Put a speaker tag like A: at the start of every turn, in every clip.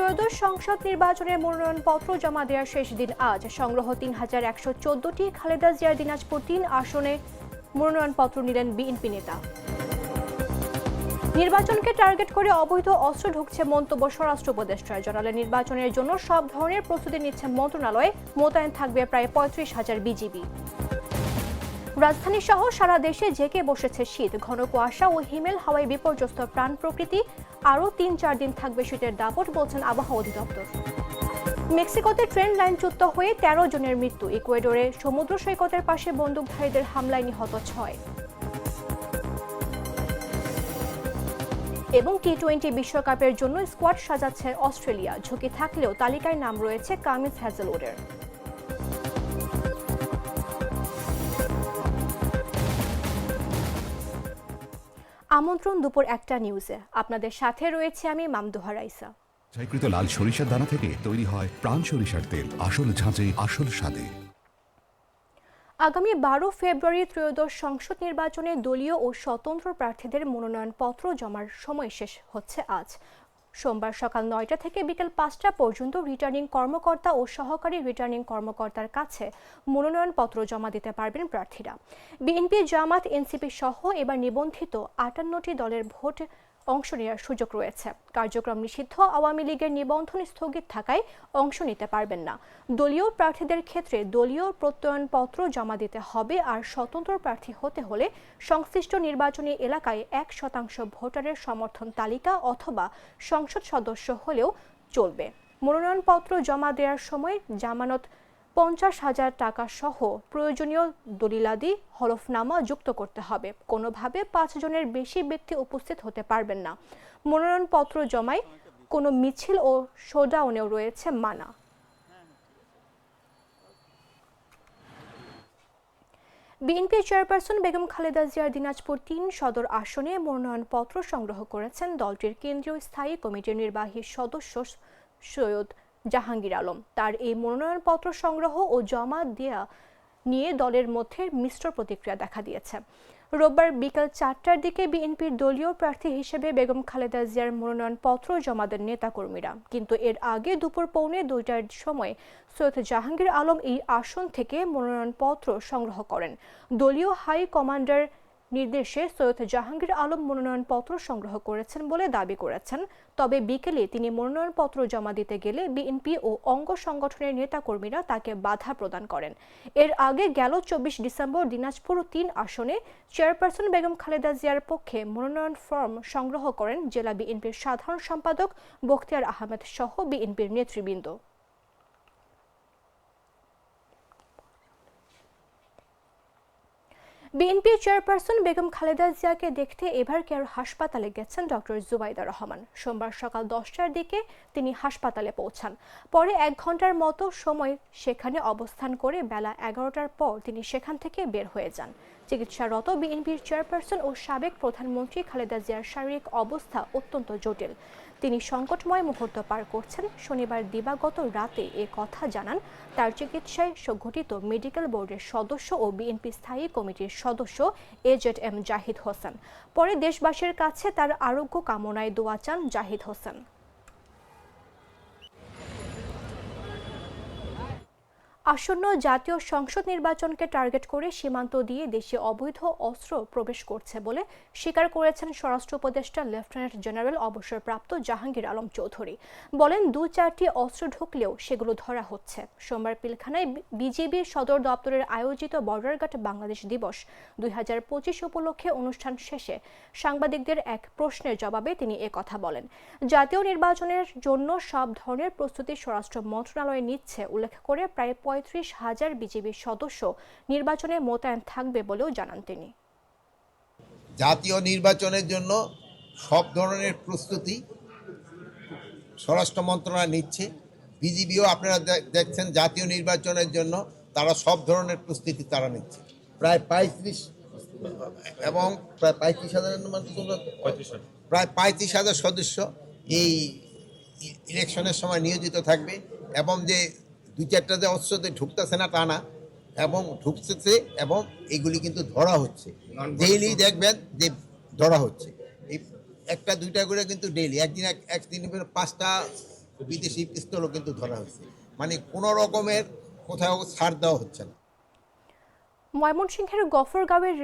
A: ত্রয়োদশ সংসদ নির্বাচনের মনোনয়নপত্র জমা দেওয়ার শেষ দিন আজ। সংগ্রহ ৩,১১৪টি। খালেদা জিয়ার দিনাজপুর ৩ আসনে মনোনয়নপত্র নিলেন বিএনপি নেতা। নির্বাচনকে টার্গেট করে অবৈধ অস্ত্র ঢুকছে মন্তব্য স্বরাষ্ট্র উপদেষ্টার। জানালেন নির্বাচনের জন্য সব ধরনের প্রস্তুতি নিচ্ছে মন্ত্রণালয়ে। মোতায়েন থাকবে প্রায় ৩৫,০০০ বিজিবি। রাজধানী সহ সারা দেশে জেঁকে বসেছে শীত। ঘন কুয়াশা ও হিমেল হাওয়ায় বিপর্যস্ত প্রাণ প্রকৃতি। আরও ৩-৪ দিন থাকবে শীতের দাপট, বলছেন আবহাওয়া অধিদপ্তর। মেক্সিকোতে ট্রেন লাইনচ্যুত হয়ে ১৩ জনের মৃত্যু। ইকুয়েডরে সমুদ্র সৈকতের পাশে বন্দুকধারীদের হামলায় নিহত ৬। এবং টি-20 বিশ্বকাপের জন্য স্কোয়াড সাজাচ্ছে অস্ট্রেলিয়া। ঝুঁকি থাকলেও তালিকায় নাম রয়েছে কামিন্স হ্যাজেলউডের। আমন্ত্রণ দুপুর ১টা নিউজে। আপনাদের সাথে রয়েছে আমি মামদুহা রাইসা।
B: ছাইকৃত লাল সরিষার দানা থেকে তৈরি হয় প্রাণ সরিষার তেল, আসল ঝাঁঝে আসল স্বাদে।
A: আগামী ১২ ফেব্রুয়ারি ত্রয়োদশ সংসদ নির্বাচনে দলীয় ও স্বতন্ত্র প্রার্থীদের মনোনয়নপত্র জমার সময় শেষ হচ্ছে আজ। সোমবার সকাল ৯টা থেকে বিকেল ৫টা পর্যন্ত রিটার্নিং কর্মকর্তা ও সহকারী রিটার্নিং কর্মকর্তার কাছে মনোনয়নপত্র জমা দিতে পারবেন প্রার্থীরা। বিএনপি, জামাত, এনসিপি সহ এবার নিবন্ধিত ৫৮টি দলের ভোট অংশ নেওয়ার সুযোগ রয়েছে। কার্যক্রম নিষিদ্ধ। আওয়ামী লীগের নিবন্ধন স্থগিত থাকায় অংশ নিতে পারবেন না। দলীয় প্রার্থীদের ক্ষেত্রে দলীয় প্রত্যয়নপত্র জমা দিতে হবে। আর স্বতন্ত্র প্রার্থী হতে হলে সংশ্লিষ্ট নির্বাচনী এলাকায় ১% ভোটারের সমর্থন তালিকা অথবা সংসদ সদস্য হলেও চলবে। মনোনয়নপত্র জমা দেওয়ার সময় জামানত ৫০,০০০ টাকা সহ প্রয়োজনীয় দলিলাদি হলফনামা যুক্ত করতে হবে। কোনোভাবে ৫ জনের বেশি ব্যক্তি উপস্থিত হতে পারবেন না। মনোনয়নপত্র জমায় কোনো মিছিল ও শোডাউনেও রয়েছে মানা। বিএনপি চেয়ারপারসন বেগম খালেদা জিয়ার দিনাজপুর ৩ সদর আসনে মনোনয়নপত্র সংগ্রহ করেছেন দলটির কেন্দ্রীয় স্থায়ী কমিটির নির্বাহী সদস্য সৈয়দ জাহাঙ্গীর আলম। তার এই মনোনয়নপত্র সংগ্রহ ও জমা দেয়া নিয়ে দলের মধ্যে মিশ্র প্রতিক্রিয়া দেখা দিয়েছে। রোববার বিকেল ৪টার দিকে বিএনপির দলীয় প্রার্থী হিসেবে বেগম খালেদা জিয়ার মনোনয়নপত্র জমা দেন নেতাকর্মীরা। কিন্তু এর আগে দুপুর ১:৩০টার সময় সৈয়দ জাহাঙ্গীর আলম এই আসন থেকে মনোনয়নপত্র সংগ্রহ করেন। দলীয় হাই কমান্ডার নির্দেশে সৈয়দ জাহাঙ্গীর আলম মনোনয়নপত্র সংগ্রহ করেছেন বলে দাবি করেছেন। তবে বিকেলে তিনি মনোনয়নপত্র জমা দিতে গেলে বিএনপি ও অঙ্গ সংগঠনের নেতাকর্মীরা তাকে বাধা প্রদান করেন। এর আগে গেল ২৪ ডিসেম্বর দিনাজপুর ৩ আসনে চেয়ারপারসন বেগম খালেদা জিয়ার পক্ষে মনোনয়ন ফর্ম সংগ্রহ করেন জেলা বিএনপির সাধারণ সম্পাদক বখতিয়ার আহমেদ সহ বিএনপির নেতৃবৃন্দ। বিএনপি চেয়ারপারসন বেগম খালেদা জিয়াকে দেখতে এবার কেয়ার হাসপাতালে গেছেন ডক্টর জুবাইদা রহমান। সোমবার সকাল ১০টার দিকে তিনি হাসপাতালে পৌঁছান। পরে ১ ঘন্টার মতো সময় সেখানে অবস্থান করে বেলা ১১টার পর তিনি সেখান থেকে বের হয়ে যান। চিকিৎসারত বিএনপির চেয়ারপারসন ও সাবেক প্রধানমন্ত্রী খালেদা জিয়ার শারীরিক অবস্থা অত্যন্ত জটিল। তিনি সংকটময় মুহূর্ত পার করছেন। শনিবার দিবাগত রাতে এ কথা জানান তার চিকিৎসায় গঠিত মেডিকেল বোর্ডের সদস্য ও বিএনপি স্থায়ী কমিটির সদস্য এজেড-এম জাহিদ হোসেন। পরে দেশবাসীর কাছে তার আরোগ্য কামনায় দোয়া চান জাহিদ হোসেন। আসন্ন জাতীয় সংসদ নির্বাচনকে টার্গেট করে সীমান্ত দিয়ে দেশে অবৈধ অস্ত্র প্রবেশ করছে বলে স্বীকার করেছেন স্বরাষ্ট্র উপদেষ্টা লেফটেন্যান্ট জেনারেল অবসরপ্রাপ্ত জাহাঙ্গীর আলম চৌধুরী। বলেন ২-৪টি অস্ত্র ঢুকলেও সেগুলো ধরা হচ্ছে। সোমবার পিলখানায় বিজিবি সদর দপ্তরের আয়োজিত বর্ডার গার্ড বাংলাদেশ দিবস ২০২৫ উপলক্ষে অনুষ্ঠান শেষে সাংবাদিকদের এক প্রশ্নের জবাবে তিনি কথা বলেন। জাতীয় নির্বাচনের জন্য সব ধরনের প্রস্তুতি স্বরাষ্ট্র মন্ত্রণালয় নিচ্ছে উল্লেখ করে প্রায় ৩৫,০০০ বিজিবি সদস্য নির্বাচনে মোতায়েন থাকবে বলেও জানান তিনি।
C: জাতীয় নির্বাচনের জন্য সব ধরনের প্রস্তুতি স্বরাষ্ট্র মন্ত্রণালয় নিচ্ছে। বিজিবিও আপনারা দেখছেন জাতীয় নির্বাচনের জন্য তারা সব ধরনের প্রস্তুতি তারা নিচ্ছে। প্রায় ৩৫ এবং প্রায় ৩৫,০০০ সদস্য এই ইলেকশনের সময় নিয়োজিত থাকবে এবং যে ২-৪টা যে অস্ত্রতে ঢুকতেছে না তা না, এবং ঢুকতেছে এবং এগুলি কিন্তু ধরা হচ্ছে। ডেইলি দেখবেন যে ধরা হচ্ছে, এই ১টা ২টা করে কিন্তু ডেইলি একদিন ৫টা বিদেশি পিস্তলও কিন্তু ধরা হয়েছে। মানে কোনো রকমের কোথাও ছাড় দেওয়া হচ্ছে না।
A: ময়মনসিংহের গফরগাঁওয়ের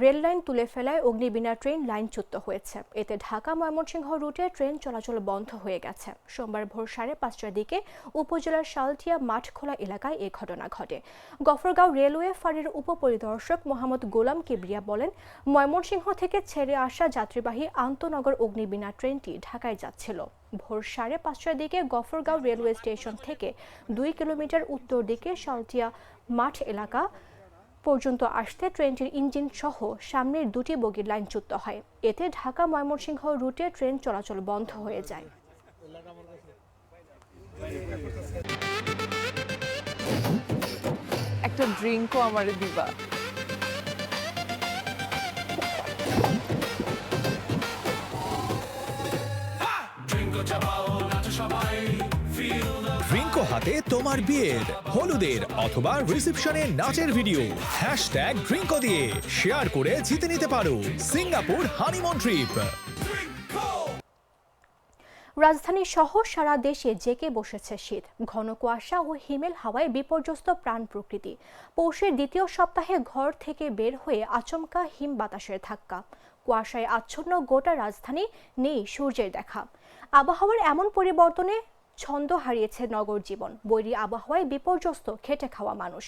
A: রেল লাইন তুলে ফেলায় অগ্নিবীণা ট্রেন লাইনচ্যুত হয়েছে। এতে ঢাকা ময়মনসিংহ রুটে ট্রেন চলাচল বন্ধ হয়ে গেছে। সোমবার ভোর 5:30টার দিকে উপজেলার শালটিয়া মাঠখোলা এলাকায় এ ঘটনা ঘটে। গফরগাঁও রেলওয়ে ফাঁড়ির উপপরিদর্শক মোহাম্মদ গোলাম কিবরিয়া বলেন, ময়মনসিংহ থেকে ছেড়ে আসা যাত্রীবাহী আন্তনগর অগ্নিবীণা ট্রেনটি ঢাকায় যাচ্ছিল। ভোর 5:30টার দিকে গফরগাঁও রেলওয়ে স্টেশন থেকে 2 কিলোমিটার উত্তর দিকে শালটিয়া মাঠ এলাকা পর্যন্ত আসতে ট্রেনটির ইঞ্জিন সহ সামনের 2টি বগির লাইনচ্যুত হয়। এতে ঢাকা ময়মনসিংহ রুটে ট্রেন চলাচল বন্ধ হয়ে যায়।
D: একটা ড্রিঙ্কও আমারে দিবা?
E: ড্রিঙ্কো হাতে তোমার বিয়ের, হলুদের অথবা রিসেপশনের নাচের ভিডিও #ড্রিঙ্কো দিয়ে শেয়ার করে জিতে নিতে পারো সিঙ্গাপুর হানিমুন ট্রিপ।
A: রাজধানী সহ সারা দেশে জেঁকে বসেছে শীত। ঘন কুয়াশা ও হিমেল হাওয়ায় বিপর্যস্ত প্রাণ প্রকৃতি। পৌষের দ্বিতীয় সপ্তাহে ঘর থেকে বের হয়ে আচমকা হিম বাতাসের ধাক্কা। কুয়াশায় আচ্ছন্ন গোটা রাজধানী, নেই সূর্যের দেখা। আবহাওয়ার এমন পরিবর্তনে ছন্দ হারিয়েছে নগর জীবন। বৈরী আবহাওয়ায় বিপর্যস্ত খেটে খাওয়া মানুষ।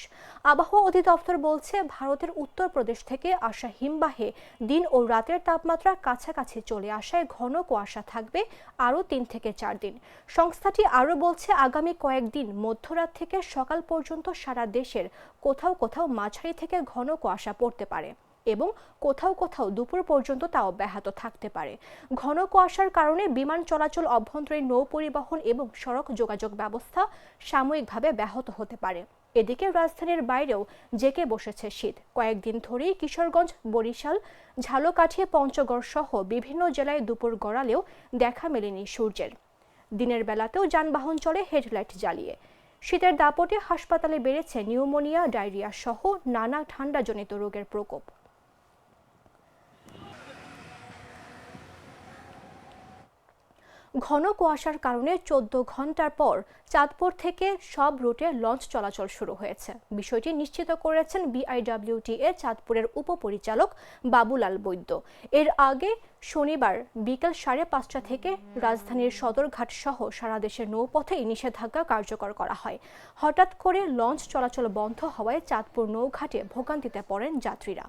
A: আবহাওয়া অধিদপ্তর বলছে, ভারতের উত্তরপ্রদেশ থেকে আসা হিমবাহে দিন ও রাতের তাপমাত্রা কাছাকাছি চলে আসায় ঘন কুয়াশা থাকবে আরও 3 থেকে 4 দিন। সংস্থাটি আরও বলছে, আগামী কয়েকদিন মধ্যরাত থেকে সকাল পর্যন্ত সারা দেশের কোথাও কোথাও মাঝারি থেকে ঘন কুয়াশা পড়তে পারে এবং কোথাও কোথাও দুপুর পর্যন্ত তা অব্যাহত থাকতে পারে। ঘন কুয়াশার কারণে বিমান চলাচল, অভ্যন্তরীণ নৌ পরিবহন এবং সড়ক যোগাযোগ ব্যবস্থা সাময়িকভাবে ব্যাহত হতে পারে। এদিকে রাজধানীর বাইরেও জেঁকে বসেছে শীত। কয়েকদিন ধরেই কিশোরগঞ্জ, বরিশাল, ঝালকাঠি, পঞ্চগড় সহ বিভিন্ন জেলায় দুপুর গড়ালেও দেখা মেলেনি সূর্যের। দিনের বেলাতেও যানবাহন চলে হেডলাইট জ্বালিয়ে। শীতের দাপটে হাসপাতালে বেড়েছে নিউমোনিয়া, ডায়রিয়া সহ নানা ঠান্ডাজনিত রোগের প্রকোপ। ঘন কুয়াশার কারণে 14 ঘন্টার পর চাঁদপুর থেকে সব রুটে লঞ্চ চলাচল শুরু হয়েছে। বিষয়টি নিশ্চিত করেছেন বিআইডব্লিউটিএ চাঁদপুরের উপপরিচালক বাবুলাল বৈদ্য। এর আগে শনিবার বিকেল 5:30টা থেকে রাজধানীর সদরঘাট সহ সারা দেশের নৌপথে এই নিষেধাজ্ঞা কার্যকর করা হয়। হঠাৎ করে লঞ্চ চলাচল বন্ধ হওয়ায় চাঁদপুর নৌঘাটে ভোগান্তিতে পড়েন যাত্রীরা।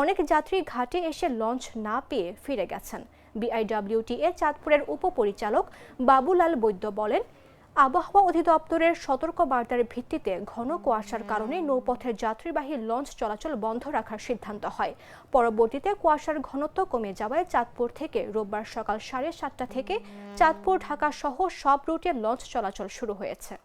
A: অনেক যাত্রী ঘাটে এসে লঞ্চ না পেয়ে ফিরে গেছেন। বিআইডব্লিউটিএ চাঁদপুরের উপপরিচালক বাবুলাল বৈদ্য বলেন, আবহাওয়া অধিদপ্তরের সতর্কবার্তার ভিত্তিতে ঘন কুয়াশার কারণে নৌপথের যাত্রীবাহী লঞ্চ চলাচল বন্ধ রাখার সিদ্ধান্ত হয়। পরবর্তীতে কুয়াশার ঘনত্ব কমে যাওয়ায় চাঁদপুর থেকে রোববার সকাল 7:30টা থেকে চাঁদপুর, ঢাকা সহ সব রুটে লঞ্চ চলাচল শুরু হয়েছে।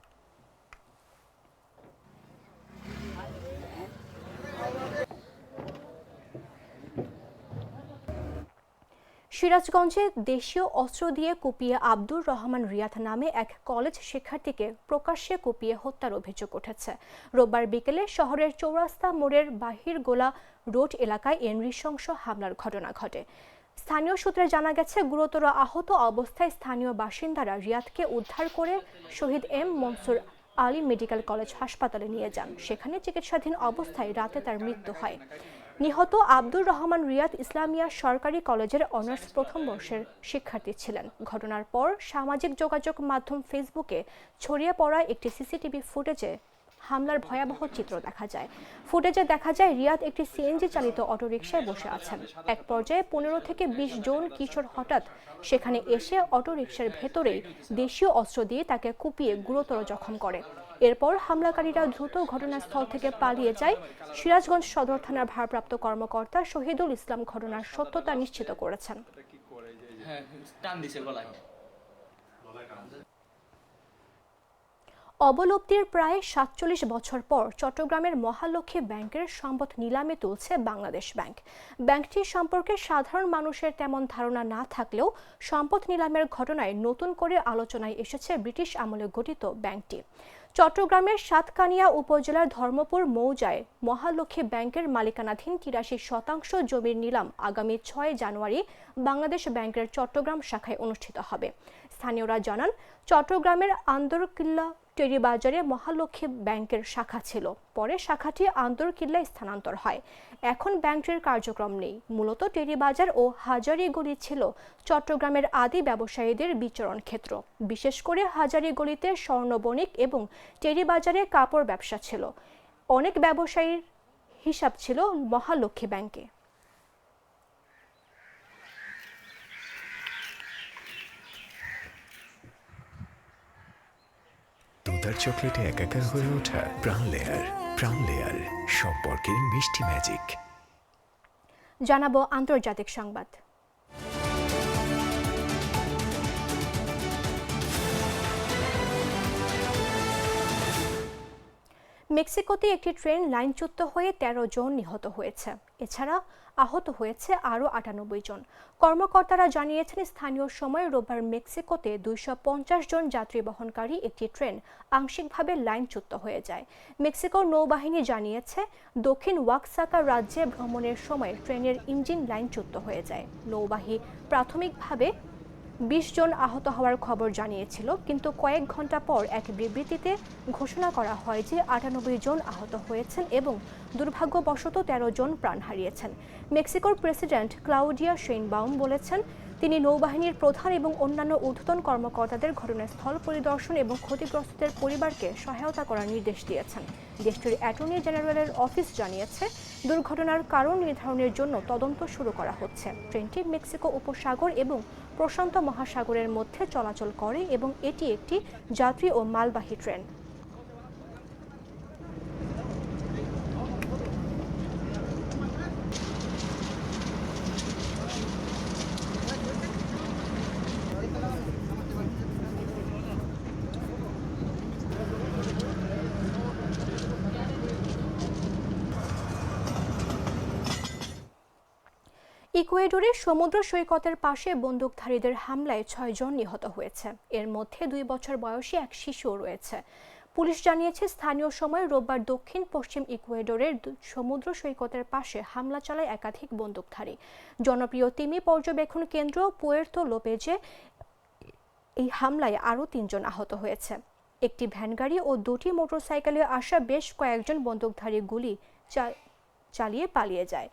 A: সিরাজগঞ্জে দেশীয় অস্ত্র দিয়ে কুপিয়ে আব্দুর রহমান রিয়াদ নামে এক কলেজ শিক্ষার্থীকে প্রকাশ্যে কুপিয়ে হত্যার অভিযোগ উঠেছে। রোববার বিকেলে শহরের চৌরাস্তা মোড়ের বাহিরগোলা রোড এলাকায় এই নৃশংস হামলার ঘটনা ঘটে। স্থানীয় সূত্রে জানা গেছে, গুরুতর আহত অবস্থায় স্থানীয় বাসিন্দারা রিয়াদকে উদ্ধার করে Shaheed M Mansur Ali medical college হাসপাতালে নিয়ে যান। সেখানে চিকিৎসাধীন অবস্থায় রাতে তার মৃত্যু হয়। নিহত আব্দুর রহমান রিয়াদ ইসলামিয়া সরকারি কলেজের অনার্স প্রথম বর্ষের শিক্ষার্থী ছিলেন। ঘটনার পর সামাজিক যোগাযোগ মাধ্যম ফেসবুকে ছড়িয়ে পড়া একটি সিসিটিভি ফুটেজে হামলার ভয়াবহ চিত্র দেখা যায়। ফুটেজে দেখা যায় রিয়াদ একটি সিএনজি চালিত অটোরিকশায় বসে আছেন। এক পর্যায়ে 15 থেকে 20 জন কিশোর হঠাৎ সেখানে এসে অটোরিকশার ভেতরেই দেশীয় অস্ত্র দিয়ে তাকে কুপিয়ে গুরুতর জখম করে। এরপর হামলাকারীরা দ্রুত ঘটনাস্থল থেকে পালিয়ে যায়। সিরাজগঞ্জ সদর থানার ভারপ্রাপ্ত কর্মকর্তা শহীদুল ইসলাম ঘটনার সত্যতা নিশ্চিত করেছেন। অবলুপ্তির প্রায় 47 বছর পর চট্টগ্রামের মহালক্ষ্মী ব্যাংকের সম্পদ নিলামে তুলছে বাংলাদেশ ব্যাংক। ব্যাংকটি সম্পর্কে সাধারণ মানুষের তেমন ধারণা না থাকলেও সম্পদ নিলামের ঘটনায় নতুন করে আলোচনায় এসেছে ব্রিটিশ আমলে গঠিত ব্যাংকটি। চট্টগ্রামের সাতকানিয়া উপজেলার ধর্মপুর মৌজায় মহালক্ষ্মী ব্যাংকের মালিকানাধীন ৮৩% জমির নিলাম আগামী ৬ জানুয়ারি বাংলাদেশ ব্যাংকের চট্টগ্রাম শাখায় অনুষ্ঠিত হবে। স্থানীয়রা জানান, চট্টগ্রামের আন্দরকিল্লা টেরিবাজারে মহালক্ষ্মী ব্যাংকের শাখা ছিল, পরে শাখাটি আন্দরকিল্লায় স্থানান্তর হয়। এখন ব্যাংকটির কার্যক্রম নেই। মূলত টেরিবাজার ও হাজারীগলি ছিল চট্টগ্রামের আদি ব্যবসায়ীদের বিচরণ ক্ষেত্র। বিশেষ করে হাজারীগলিতে স্বর্ণ বণিক এবং টেরিবাজারে কাপড় ব্যবসা ছিল। অনেক ব্যবসায়ীর হিসাব ছিল মহালক্ষ্মী ব্যাংকে।
F: দুধ আর চকলেটে একাকার হয়ে ওঠা প্রাণ লেয়ার সম্পর্কের মিষ্টি ম্যাজিক।
A: জানাবো আন্তর্জাতিক সংবাদ। মেক্সিকোতে একটি ট্রেন লাইনচ্যুত হয়ে ১৩ জন নিহত হয়েছে। এছাড়া আহত হয়েছে আরও ৯৮ জন। কর্মকর্তারা জানিয়েছেন, স্থানীয় সময় রোববার মেক্সিকোতে ২৫০ জন যাত্রী বহনকারী একটি ট্রেন আংশিকভাবে লাইনচ্যুত হয়ে যায়। মেক্সিকোর নৌবাহিনী জানিয়েছে, দক্ষিণ ওয়াক্সাকা রাজ্যে ভ্রমণের সময় ট্রেনের ইঞ্জিন লাইনচ্যুত হয়ে যায়। নৌবাহিনী প্রাথমিকভাবে ২০ জন আহত হওয়ার খবর জানিয়েছিল, কিন্তু কয়েক ঘন্টা পর এক বিবৃতিতে ঘোষণা করা হয় যে ৯৮ জন আহত হয়েছেন এবং দুর্ভাগ্যবশত ১৩ জন প্রাণ হারিয়েছেন। মেক্সিকোর প্রেসিডেন্ট ক্লাউডিয়া শেইনবাউম বলেছেন, তিনি নৌবাহিনীর প্রধান এবং অন্যান্য ঊর্ধ্বতন কর্মকর্তাদের ঘটনাস্থল পরিদর্শন এবং ক্ষতিগ্রস্তদের পরিবারকে সহায়তা করার নির্দেশ দিয়েছেন। দেশটির অ্যাটর্নি জেনারেলের অফিস জানিয়েছে, দুর্ঘটনার কারণ নির্ধারণের জন্য তদন্ত শুরু করা হচ্ছে। ট্রেনটি মেক্সিকো উপসাগর এবং প্রশান্ত মহাসাগরের মধ্যে চলাচল করে এবং এটি একটি যাত্রী ও মালবাহী ট্রেন। ইকুয়েডরের সমুদ্র সৈকতের পাশে বন্দুকধারীদের হামলায় ৬ জন নিহত হয়েছে। এর মধ্যে ২ বছর বয়সী এক শিশুও রয়েছে। পুলিশ জানিয়েছে, স্থানীয় সময় রোববার দক্ষিণ পশ্চিম ইকুয়েডরের সমুদ্র সৈকতের পাশে হামলা চালায় একাধিক বন্দুকধারী। জনপ্রিয় তিমি পর্যবেক্ষণ কেন্দ্র পুয়ের্তো লোপেজে এই হামলায় আরও ৩ জন আহত হয়েছে। একটি ভ্যানগাড়ি ও ২টি মোটরসাইকেলে আসা বেশ কয়েকজন বন্দুকধারী গুলি চালিয়ে পালিয়ে যায়।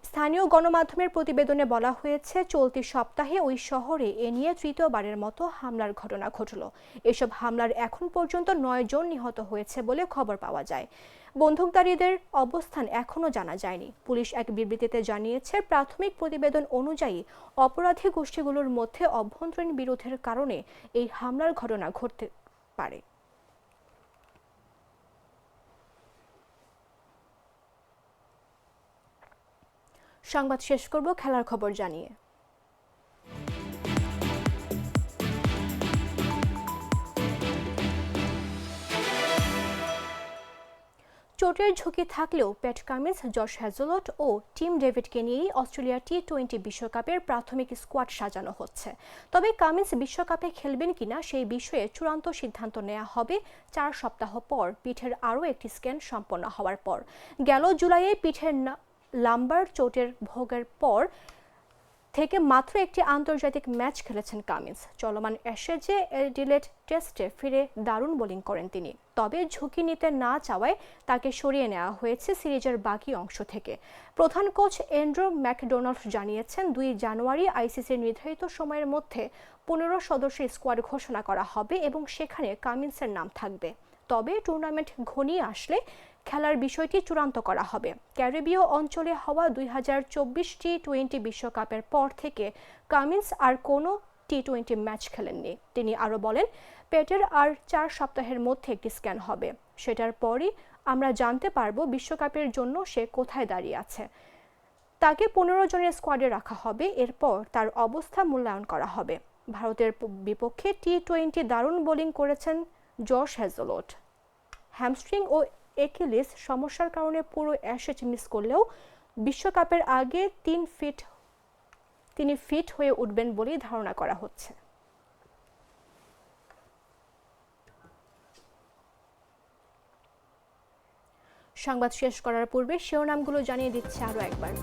A: স্থানীয় গণমাধ্যমের প্রতিবেদনে বলা হয়েছে, চলতি সপ্তাহে ওই শহরে এ নিয়ে তৃতীয়বারের মতো হামলার ঘটনা ঘটল। এসব হামলার এখন পর্যন্ত ৯ জন নিহত হয়েছে বলে খবর পাওয়া যায়। বন্দুকধারীদের অবস্থান এখনও জানা যায়নি। পুলিশ এক বিবৃতিতে জানিয়েছে, প্রাথমিক প্রতিবেদন অনুযায়ী অপরাধী গোষ্ঠীগুলোর মধ্যে অভ্যন্তরীণ বিরোধের কারণে এই হামলার ঘটনা ঘটতে পারে। সংবাদ শেষ করব খেলার খবর জানিয়ে। চোটের ঝুঁকি থাকলেও প্যাট কামিন্স, জশ হ্যাজেলউড ও টিম ডেভিডকে নিয়েই অস্ট্রেলিয়া টি-20 বিশ্বকাপের প্রাথমিক স্কোয়াড সাজানো হচ্ছে। তবে কামিন্স বিশ্বকাপে খেলবেন কিনা সেই বিষয়ে চূড়ান্ত সিদ্ধান্ত নেওয়া হবে ৪ সপ্তাহ পর, পিঠের আরও একটি স্ক্যান সম্পন্ন হওয়ার পর। গেল জুলাইয়ে পিঠের লাম্বার চোটের ভোগের পর থেকে মাত্র একটি আন্তর্জাতিক ম্যাচ খেলেছেন কামিন্স। চলমান অ্যাশেজে অ্যাডিলেড টেস্টে ফিরে দারুণ বোলিং করেন তিনি। তবে ঝুঁকি নিতে না চাওয়ায় তাকে সরিয়ে নেওয়া হয়েছে সিরিজের বাকি অংশ থেকে। প্রধান কোচ অ্যান্ড্রু ম্যাকডোনাল্ড জানিয়েছেন, ২ জানুয়ারি আইসিসির নির্ধারিত সময়ের মধ্যে ১৫ সদস্যের স্কোয়াড ঘোষণা করা হবে এবং সেখানে কামিন্সের নাম থাকবে। তবে টুর্নামেন্ট ঘনিয়ে আসলে খেলার বিষয়টি চূড়ান্ত করা হবে। ক্যারিবীয় অঞ্চলে হওয়া ২০২৪ টি-20 বিশ্বকাপের পর থেকে কামিন্স আর কোনো টি-20 ম্যাচ খেলেননি। তিনি আরও বলেন, পেটের আর ৪ সপ্তাহের মধ্যে একটি স্ক্যান হবে। সেটার পরই আমরা জানতে পারব বিশ্বকাপের জন্য সে কোথায় দাঁড়িয়ে আছে। তাকে ১৫ জনের স্কোয়াডে রাখা হবে, এরপর তার অবস্থা মূল্যায়ন করা হবে। ভারতের বিপক্ষে টি-20 দারুণ বোলিং করেছেন জশ হ্যাজেলউড। হ্যামস্ট্রিং ও একিলিস সমস্যার কারণে পুরো অ্যাশেজ মিস করলেও বিশ্বকাপের আগে তিনি ফিট হয়ে উঠবেন বলেই ধারণা করা হচ্ছে। সংবাদ শেষ করার পূর্বে শিরোনামগুলো জানিয়ে দিচ্ছে আরও একবার।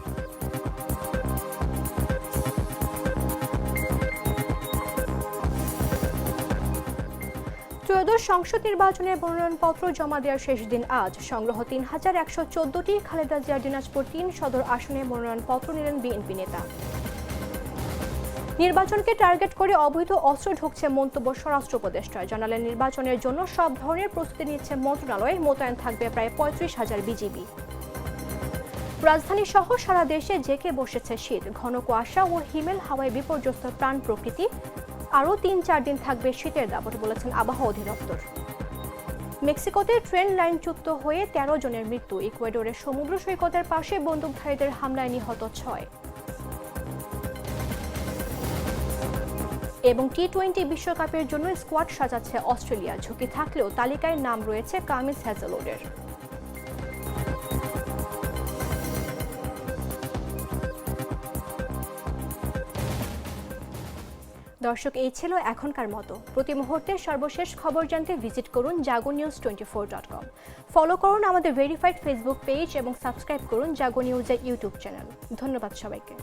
A: ত্রয়োদশ সংসদ নির্বাচনের মনোনয়নপত্র জমা দেওয়ার শেষ দিন আজ। সংগ্রহ ৩,১১৪টি। খালেদা জিয়ার দিনাজপুর ৩ সদর আসনে মনোনয়নপত্র নিলেন বিএনপি নেতা। নির্বাচনকে টার্গেট করে অবৈধ অস্ত্র ঢুকছে মন্তব্য স্বরাষ্ট্র উপদেষ্টা। জানালেন নির্বাচনের জন্য সব ধরনের প্রস্তুতি নিচ্ছে মন্ত্রণালয়। মোতায়েন থাকবে প্রায় ৩৫,০০০ বিজিবি। রাজধানী সহ সারা দেশে জেঁকে বসেছে শীত। ঘন কুয়াশা ও হিমেল হাওয়ায় বিপর্যস্ত প্রাণ প্রকৃতি। আরও ৩-৪ দিন থাকবে শীতের দাপট বলেছেন আবহাওয়া অধিদপ্তর। মেক্সিকোতে ট্রেন লাইনচ্যুত হয়ে ১৩ জনের মৃত্যু। ইকুয়েডরের সমুদ্র সৈকতের পাশে বন্দুকধারীদের হামলায় নিহত ৬। এবং টি-20 বিশ্বকাপের জন্য স্কোয়াড সাজাচ্ছে অস্ট্রেলিয়া। ঝুঁকি থাকলেও তালিকায় নাম রয়েছে কামিন্স হ্যাজেলউডের। দর্শক, এই ছিল এখনকার মতো। প্রতি মুহূর্তের সর্বশেষ খবর জানতে ভিজিট করুন jagonews24.com। ফলো করুন আমাদের ভেরিফাইড ফেসবুক পেজ এবং সাবস্ক্রাইব করুন জাগো নিউজের ইউটিউব চ্যানেল। ধন্যবাদ সবাইকে।